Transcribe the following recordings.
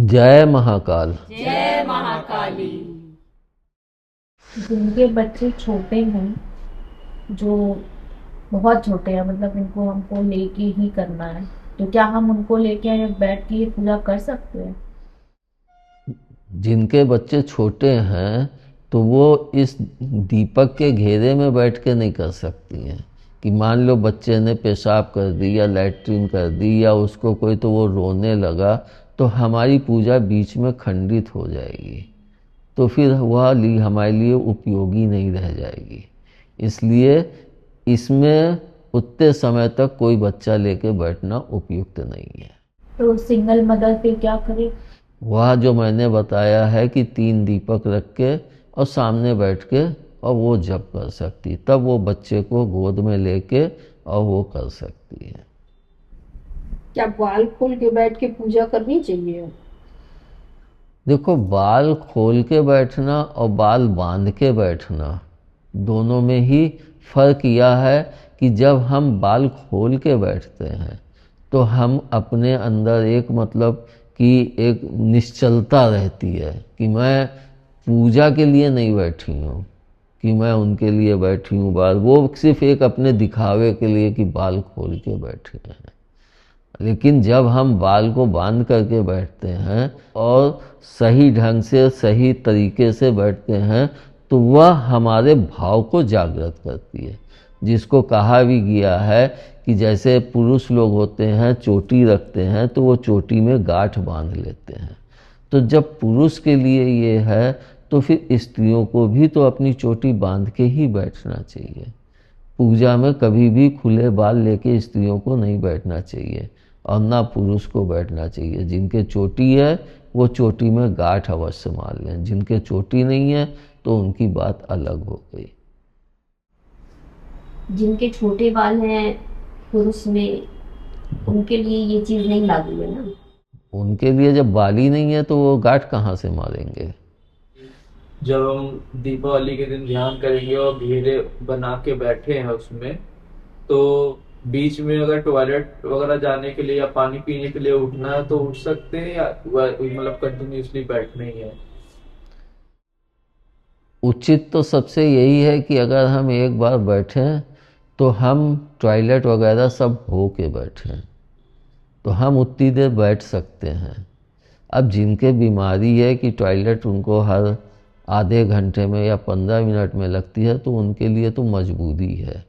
जय महाकाल। जय महाकाली। जिनके बच्चे छोटे हैं, जो बहुत छोटे हैं, मतलब इनको हमको लेके ही करना है, तो क्या हम उनको लेके बैठ के ये पूजा कर सकते हैं? जिनके बच्चे छोटे हैं तो वो इस दीपक के घेरे में बैठ के नहीं कर सकती हैं। कि मान लो बच्चे ने पेशाब कर दी या लैट्रिन कर दी या उसको कोई तो वो रोने लगा, तो हमारी पूजा बीच में खंडित हो जाएगी, तो फिर वह हमारे लिए उपयोगी नहीं रह जाएगी। इसलिए इसमें उतने समय तक कोई बच्चा लेके बैठना उपयुक्त नहीं है। तो सिंगल मदर पे क्या करें? वह जो मैंने बताया है कि 3 दीपक रख के और सामने बैठ के और वो जप कर सकती, तब वो बच्चे को गोद में लेके और वो कर सकती है। क्या बाल खोल के बैठ के पूजा करनी चाहिए? देखो, बाल खोल के बैठना और बाल बांध के बैठना दोनों में ही फर्क यह है कि जब हम बाल खोल के बैठते हैं तो हम अपने अंदर एक मतलब कि एक निश्चलता रहती है कि मैं पूजा के लिए नहीं बैठी हूँ, कि मैं उनके लिए बैठी हूँ। बाल वो सिर्फ एक अपने दिखावे के लिए कि बाल खोल के बैठे हैं। लेकिन जब हम बाल को बांध करके बैठते हैं और सही ढंग से सही तरीके से बैठते हैं तो वह हमारे भाव को जागृत करती है। जिसको कहा भी गया है कि जैसे पुरुष लोग होते हैं चोटी रखते हैं तो वो चोटी में गांठ बांध लेते हैं, तो जब पुरुष के लिए ये है तो फिर स्त्रियों को भी तो अपनी चोटी बांध के ही बैठना चाहिए। पूजा में कभी भी खुले बाल लेके स्त्रियों को नहीं बैठना चाहिए और ना पुरुष को बैठना चाहिए। जिनके चोटी है वो चोटी में गांठ अवश्य मार लें, जिनके चोटी नहीं है तो उनकी बात अलग हो गई। जिनके छोटे बाल हैं पुरुष में, उनके लिए ये चीज नहीं लागू है ना? उनके लिए जब बाल ही नहीं है तो वो गांठ कहाँ से मारेंगे। जब हम दीपावली के दिन ध्यान करेंगे और घेरे बना के बैठे हैं उसमें, तो बीच में अगर टॉयलेट वगैरह जाने के लिए या पानी पीने के लिए उठना है तो उठ सकते हैं, या मतलब कंटिन्यूसली बैठना ही है? उचित तो सबसे यही है कि अगर हम एक बार बैठें तो हम टॉयलेट वगैरह सब हो के बैठें, तो हम उतनी देर बैठ सकते हैं। अब जिनके बीमारी है कि टॉयलेट उनको हर आधे घंटे में या 15 मिनट में लगती है तो उनके लिए तो मजबूरी है।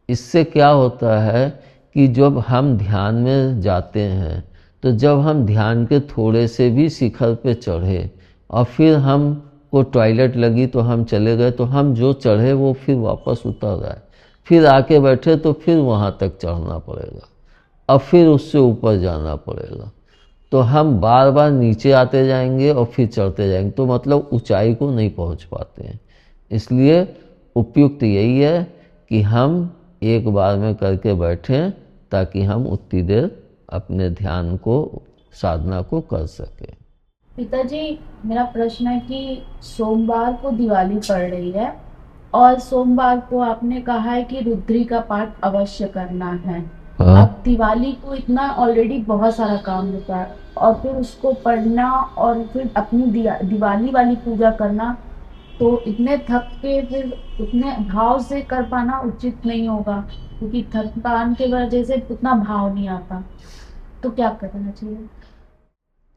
इससे क्या होता है कि जब हम ध्यान में जाते हैं तो जब हम ध्यान के थोड़े से भी शिखर पे चढ़े और फिर हम को टॉयलेट लगी तो हम चले गए, तो हम जो चढ़े वो फिर वापस उतर आए, फिर आके बैठे तो फिर वहाँ तक चढ़ना पड़ेगा और फिर उससे ऊपर जाना पड़ेगा, तो हम बार बार नीचे आते जाएंगे और फिर चढ़ते जाएंगे, तो मतलब ऊंचाई को नहीं पहुंच पाते हैं। इसलिए उपयुक्त यही है कि हम एक बार में करके बैठें ताकि हम उतनी देर अपने ध्यान को साधना को कर सकें। पिताजी, मेरा प्रश्न है कि सोमवार को दिवाली पड़ रही है और सोमवार को आपने कहा है कि रुद्री का पाठ अवश्य करना है। हाँ। अब दिवाली को इतना ऑलरेडी बहुत सारा काम होता है और फिर उसको पढ़ना और फिर अपनी दिवाली वाली पूजा करना, तो इतने थक के फिर उतने भाव से कर पाना उचित नहीं होगा, क्योंकि थकान के वजह से उतना भाव नहीं आता। तो क्या करना चाहिए?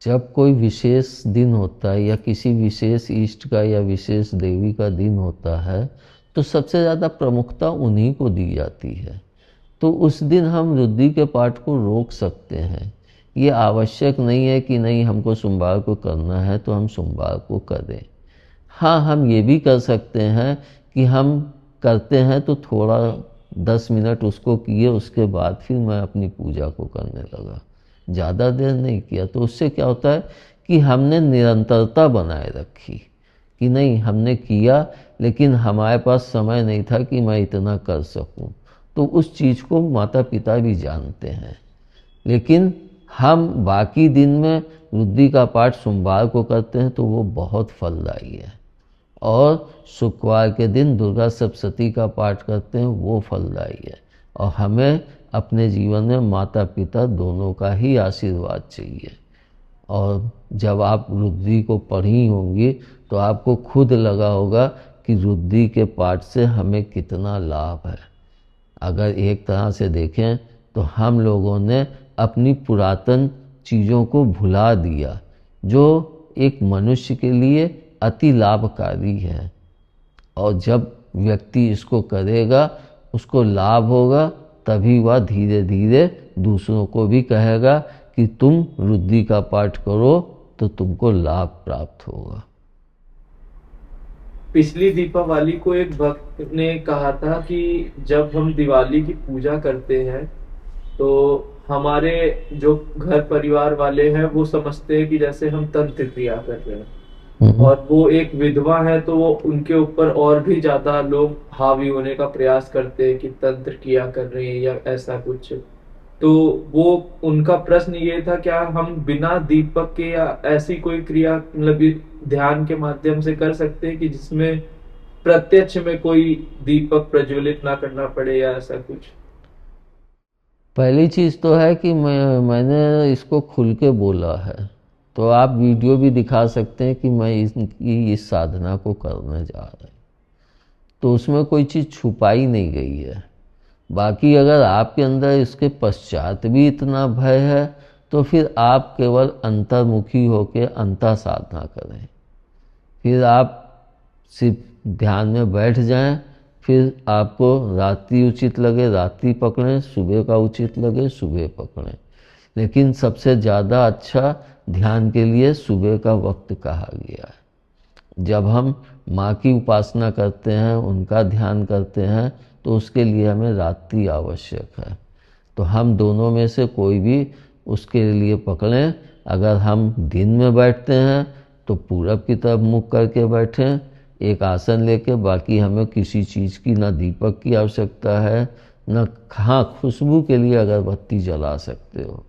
जब कोई विशेष दिन होता है या किसी विशेष इष्ट का या विशेष देवी का दिन होता है तो सबसे ज़्यादा प्रमुखता उन्हीं को दी जाती है, तो उस दिन हम रुद्री के पाठ को रोक सकते हैं। ये आवश्यक नहीं है कि नहीं हमको सोमवार को करना है तो हम सोमवार को करें। हाँ, हम ये भी कर सकते हैं कि हम करते हैं तो थोड़ा 10 मिनट उसको किए, उसके बाद फिर मैं अपनी पूजा को करने लगा, ज़्यादा देर नहीं किया। तो उससे क्या होता है कि हमने निरंतरता बनाए रखी, कि नहीं हमने किया लेकिन हमारे पास समय नहीं था कि मैं इतना कर सकूं, तो उस चीज़ को माता पिता भी जानते हैं। लेकिन हम बाकी दिन में रुद्री का पाठ सोमवार को करते हैं तो वो बहुत फलदायी है, और शुक्रवार के दिन दुर्गा सप्तशती का पाठ करते हैं वो फलदायी है। और हमें अपने जीवन में माता पिता दोनों का ही आशीर्वाद चाहिए, और जब आप रुद्री को पढ़ी होंगी तो आपको खुद लगा होगा कि रुद्री के पाठ से हमें कितना लाभ है। अगर एक तरह से देखें तो हम लोगों ने अपनी पुरातन चीज़ों को भुला दिया, जो एक मनुष्य के लिए अति लाभकारी है। और जब व्यक्ति इसको करेगा, उसको लाभ होगा, तभी वह धीरे धीरे दूसरों को भी कहेगा कि तुम रुद्री का पाठ करो तो तुमको लाभ प्राप्त होगा। पिछली दीपावली को एक भक्त ने कहा था कि जब हम दिवाली की पूजा करते हैं तो हमारे जो घर परिवार वाले हैं वो समझते हैं कि जैसे हम तंत्र क्रिया कर रहे हैं, और वो एक विधवा है तो वो उनके ऊपर और भी ज्यादा लोग हावी होने का प्रयास करते हैं कि तंत्र क्रिया कर रहे हैं या ऐसा कुछ। तो वो उनका प्रश्न ये था, क्या हम बिना दीपक के या ऐसी कोई क्रिया मतलब ध्यान के माध्यम से कर सकते हैं कि जिसमें प्रत्यक्ष में कोई दीपक प्रज्वलित ना करना पड़े या ऐसा कुछ? पहली चीज़ तो है कि मैंने इसको खुल के बोला है, तो आप वीडियो भी दिखा सकते हैं कि मैं इस साधना को करने जा रहा हूँ, तो उसमें कोई चीज़ छुपाई नहीं गई है। बाकी अगर आपके अंदर इसके पश्चात भी इतना भय है तो फिर आप केवल अंतर्मुखी होकर अंतर साधना करें। फिर आप सिर्फ ध्यान में बैठ जाएं, फिर आपको रात्रि उचित लगे रात्रि पकड़ें, सुबह का उचित लगे सुबह पकड़ें। लेकिन सबसे ज़्यादा अच्छा ध्यान के लिए सुबह का वक्त कहा गया है। जब हम माँ की उपासना करते हैं, उनका ध्यान करते हैं, तो उसके लिए हमें रात्रि आवश्यक है। तो हम दोनों में से कोई भी उसके लिए पकड़ें। अगर हम दिन में बैठते हैं तो पूरब की तरफ मुख करके बैठें, एक आसन लेके। बाकी हमें किसी चीज़ की ना दीपक की आवश्यकता है, न हाँ खुशबू के लिए अगरबत्ती जला सकते हो।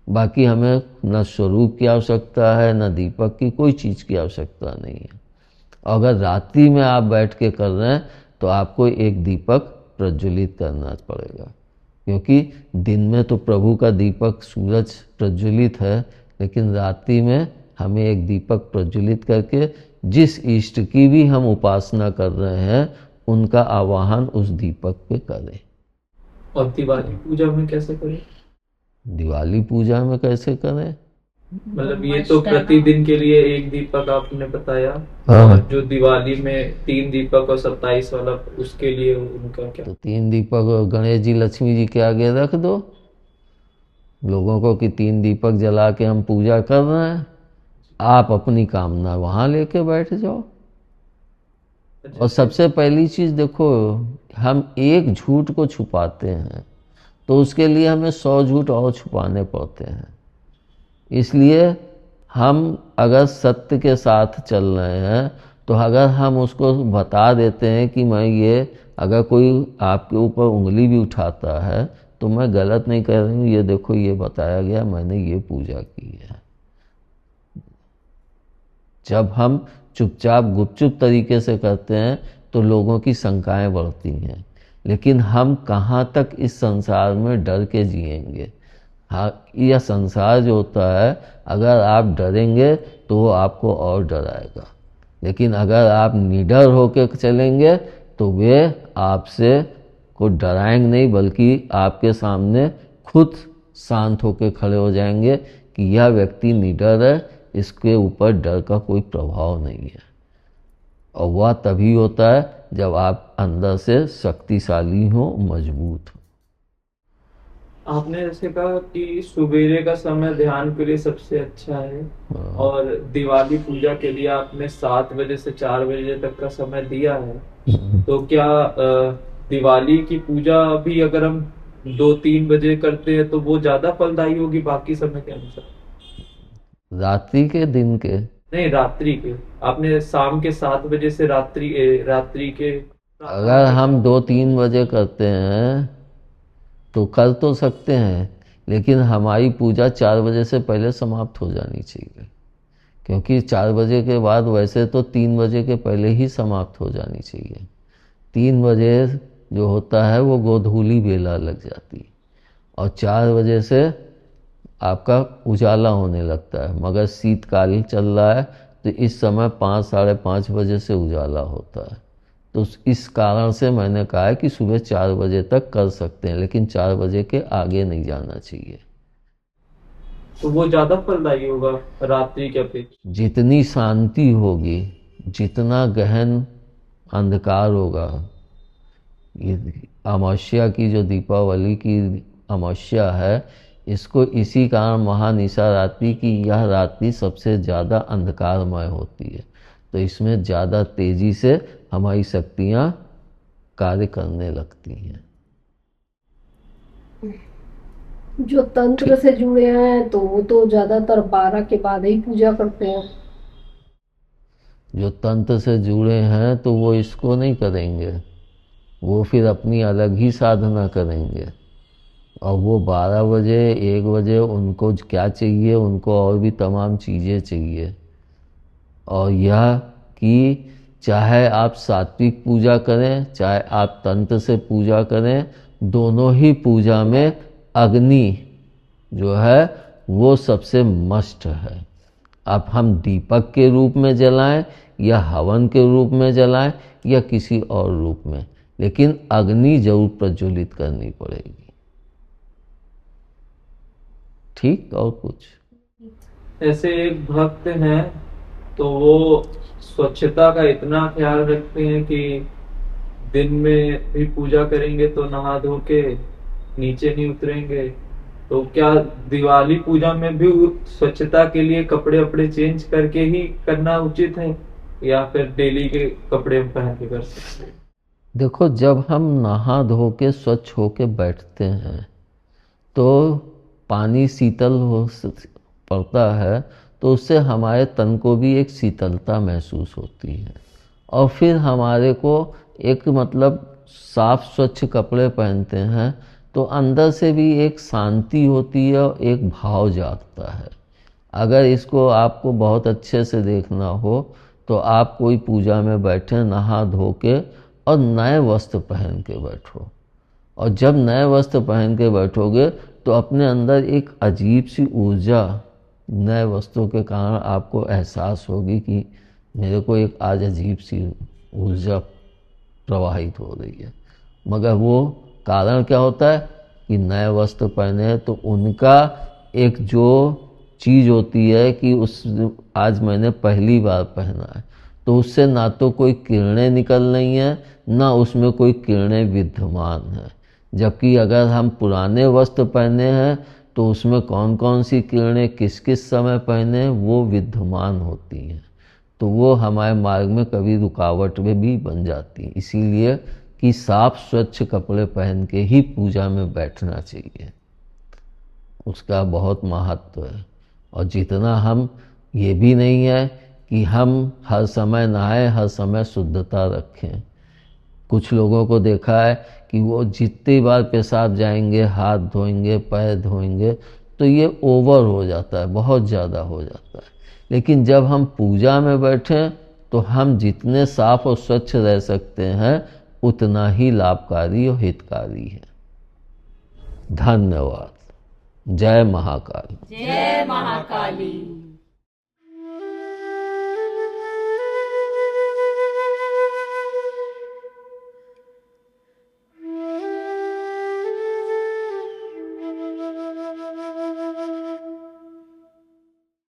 बाकी हमें न स्वरूप की आवश्यकता है, न दीपक की, कोई चीज़ की आवश्यकता नहीं है। अगर रात्रि में आप बैठ के कर रहे हैं तो आपको एक दीपक प्रज्वलित करना पड़ेगा, क्योंकि दिन में तो प्रभु का दीपक सूरज प्रज्वलित है, लेकिन रात्रि में हमें एक दीपक प्रज्वलित करके जिस इष्ट की भी हम उपासना कर रहे हैं उनका आवाहन उस दीपक पे करें। और दिवाली पूजा में कैसे करें? दिवाली पूजा में कैसे करें मतलब ये तो प्रतिदिन के लिए एक दीपक आपने बताया, हाँ। और जो दिवाली में 3 दीपक और 27 वाला उसके लिए उनका क्या? तो 3 दीपक गणेश जी लक्ष्मी जी के आगे रख दो लोगों को कि 3 दीपक जला के हम पूजा कर रहे हैं। आप अपनी कामना वहाँ लेके बैठ जाओ। और सबसे पहली चीज़ देखो, हम एक झूठ को छुपाते हैं तो उसके लिए हमें 100 झूठ और छुपाने पड़ते हैं। इसलिए हम अगर सत्य के साथ चल रहे हैं तो अगर हम उसको बता देते हैं कि मैं ये, अगर कोई आपके ऊपर उंगली भी उठाता है तो मैं गलत नहीं कह रही हूँ, ये देखो ये बताया गया, मैंने ये पूजा की है। जब हम चुपचाप गुपचुप तरीके से करते हैं तो लोगों की शंकाएं बढ़ती हैं, लेकिन हम कहाँ तक इस संसार में डर के जिएंगे। हाँ, यह संसार जो होता है, अगर आप डरेंगे तो वो आपको और डराएगा, लेकिन अगर आप निडर होकर चलेंगे तो वे आपसे को डराएंगे नहीं, बल्कि आपके सामने खुद शांत होकर खड़े हो जाएंगे कि यह व्यक्ति निडर है, इसके ऊपर डर का कोई प्रभाव नहीं है। और वह तभी होता है जब आप अंदर से शक्तिशाली हो, मजबूत हो। आपने जैसे कहा कि सुबेरे का समय ध्यान के लिए सबसे अच्छा है, और दिवाली पूजा के लिए आपने 7 बजे से 4 बजे तक का समय दिया है। तो क्या दिवाली की पूजा भी अगर हम 2-3 बजे करते हैं तो वो ज्यादा फलदायी होगी बाकी समय के अनुसार? रात्रि के, दिन के? नहीं, रात्रि के। आपने शाम के 7 बजे से रात्रि के अगर हम 2-3 बजे करते हैं तो कर तो सकते हैं, लेकिन हमारी पूजा 4 बजे से पहले समाप्त हो जानी चाहिए, क्योंकि 4 बजे के बाद वैसे तो 3 बजे के पहले ही समाप्त हो जानी चाहिए। 3 बजे जो होता है वो गोधूली बेला लग जाती, और 4 बजे से आपका उजाला होने लगता है। मगर शीतकाल चल रहा है तो इस समय 5 साढ़े 5 बजे से उजाला होता है। तो इस कारण से मैंने कहा है कि सुबह 4 बजे तक कर सकते हैं, लेकिन 4 बजे के आगे नहीं जाना चाहिए। तो वो ज्यादा फलदायी होगा रात्रि के अपेक्षा? जितनी शांति होगी, जितना गहन अंधकार होगा, ये अमावस्या की जो दीपावली की अमावस्या है, इसको इसी कारण महानिशा रात्रि की यह रात्रि सबसे ज़्यादा अंधकारमय होती है। तो इसमें ज़्यादा तेज़ी से हमारी शक्तियाँ कार्य करने लगती हैं। जो तंत्र से जुड़े हैं तो वो तो ज्यादातर 12 के बाद ही पूजा करते हैं। जो तंत्र से जुड़े हैं तो वो इसको नहीं करेंगे, वो फिर अपनी अलग ही साधना करेंगे। और वो 12 बजे 1 बजे उनको क्या चाहिए, उनको और भी तमाम चीज़ें चाहिए। और यह कि चाहे आप सात्विक पूजा करें, चाहे आप तंत्र से पूजा करें, दोनों ही पूजा में अग्नि जो है वो सबसे मस्ट है। अब हम दीपक के रूप में जलाएं या हवन के रूप में जलाएं या किसी और रूप में, लेकिन अग्नि जरूर प्रज्वलित करनी पड़ेगी। ठीक। और कुछ? ऐसे एक भक्त हैं तो वो स्वच्छता का इतना ख्याल रखते हैं कि दिन में भी पूजा करेंगे तो नहा धो के नीचे नहीं उतरेंगे। तो क्या दिवाली पूजा में भी स्वच्छता के लिए कपड़े अपड़े चेंज करके ही करना उचित है, या फिर डेली के कपड़े पहन के कर सकते हैं? देखो, जब हम नहा धो के स्वच्छ होके बैठते हैं तो पानी शीतल हो पड़ता है, तो उससे हमारे तन को भी एक शीतलता महसूस होती है। और फिर हमारे को एक मतलब साफ स्वच्छ कपड़े पहनते हैं तो अंदर से भी एक शांति होती है और एक भाव जागता है। अगर इसको आपको बहुत अच्छे से देखना हो तो आप कोई पूजा में बैठे नहा धो के और नए वस्त्र पहन के बैठो। और जब नए वस्त्र पहन के बैठोगे तो अपने अंदर एक अजीब सी ऊर्जा नए वस्त्रों के कारण आपको एहसास होगी कि मेरे को एक आज अजीब सी ऊर्जा प्रवाहित हो रही है। मगर वो कारण क्या होता है कि नए वस्त्र पहने हैं तो उनका एक जो चीज़ होती है कि उस आज मैंने पहली बार पहना है, तो उससे ना तो कोई किरणें निकल रही हैं, ना उसमें कोई किरणें विद्यमान हैं। जबकि अगर हम पुराने वस्त्र पहने हैं तो उसमें कौन कौन सी किरणें किस किस समय पहने वो विद्यमान होती हैं। तो वो हमारे मार्ग में कभी रुकावट में भी बन जाती हैं। इसीलिए कि साफ स्वच्छ कपड़े पहन के ही पूजा में बैठना चाहिए, उसका बहुत महत्व है। और जितना हम, ये भी नहीं है कि हम हर समय नहाएं, हर समय शुद्धता रखें। कुछ लोगों को देखा है कि वो जितनी बार पेशाब जाएंगे, हाथ धोएंगे, पैर धोएंगे, तो ये ओवर हो जाता है, बहुत ज़्यादा हो जाता है। लेकिन जब हम पूजा में बैठें तो हम जितने साफ और स्वच्छ रह सकते हैं उतना ही लाभकारी और हितकारी है। धन्यवाद। जय महाकाल। जय महाकाली।